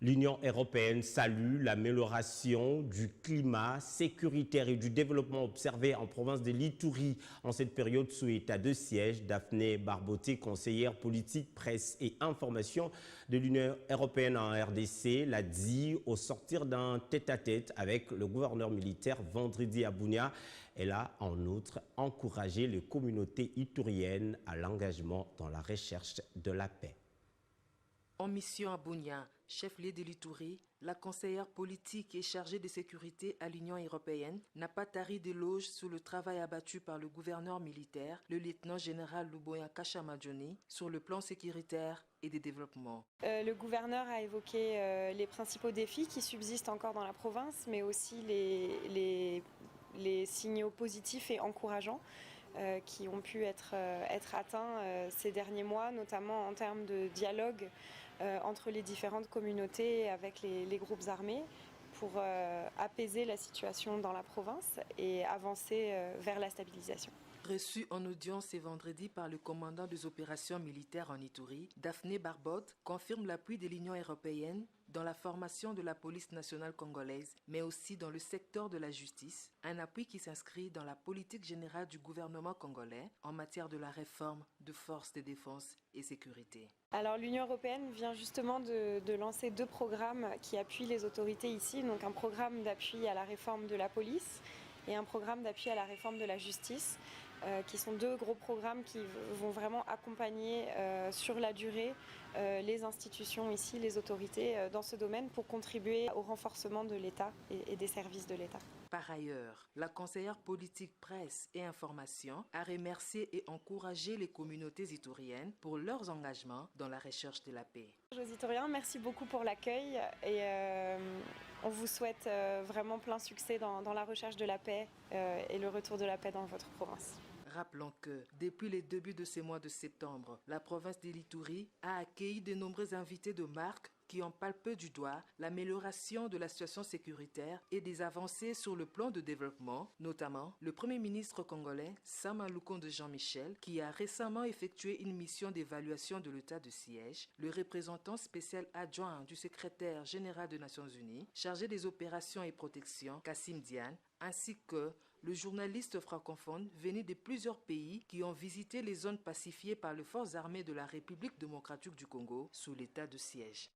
L'Union européenne salue l'amélioration du climat sécuritaire et du développement observé en province de l'Ituri en cette période sous état de siège. Daphné Barboté, conseillère politique, presse et information de l'Union européenne en RDC, l'a dit au sortir d'un tête-à-tête avec le gouverneur militaire vendredi à Bunia. Elle a en outre encouragé les communautés ituriennes à l'engagement dans la recherche de la paix. En mission à Bunia, chef-lieu de l'Ituri, la conseillère politique et chargée de sécurité à l'Union européenne n'a pas tari d'éloges sur le travail abattu par le gouverneur militaire, le lieutenant-général Luboya Kashamadjoni, sur le plan sécuritaire et de développement. Le gouverneur a évoqué les principaux défis qui subsistent encore dans la province, mais aussi les signaux positifs et encourageants qui ont pu être atteints ces derniers mois, notamment en termes de dialogue entre les différentes communautés avec les groupes armés pour apaiser la situation dans la province et avancer vers la stabilisation. Reçue en audience ce vendredi par le commandant des opérations militaires en Ituri, Daphné Barbotte confirme l'appui de l'Union européenne dans la formation de la police nationale congolaise, mais aussi dans le secteur de la justice, un appui qui s'inscrit dans la politique générale du gouvernement congolais en matière de la réforme de forces de défense et sécurité. Alors l'Union européenne vient justement de lancer 2 programmes qui appuient les autorités ici, donc un programme d'appui à la réforme de la police et un programme d'appui à la réforme de la justice, qui sont 2 gros programmes qui vont vraiment accompagner sur la durée les institutions ici, les autorités dans ce domaine pour contribuer au renforcement de l'État et des services de l'État. Par ailleurs, la conseillère politique presse et information a remercié et encouragé les communautés ituriennes pour leurs engagements dans la recherche de la paix. Aux Ituriens, merci beaucoup pour l'accueil et on vous souhaite vraiment plein succès dans la recherche de la paix et le retour de la paix dans votre province. Rappelons que, depuis les débuts de ce mois de septembre, la province de l'Ituri a accueilli de nombreux invités de marque qui ont palpé du doigt l'amélioration de la situation sécuritaire et des avancées sur le plan de développement, notamment le Premier ministre congolais Sama Lukonde Jean-Michel, qui a récemment effectué une mission d'évaluation de l'état de siège, le représentant spécial adjoint du secrétaire général des Nations Unies, chargé des opérations et protection, Kassim Diane, ainsi que le journaliste francophone venu de plusieurs pays qui ont visité les zones pacifiées par les forces armées de la République démocratique du Congo sous l'état de siège.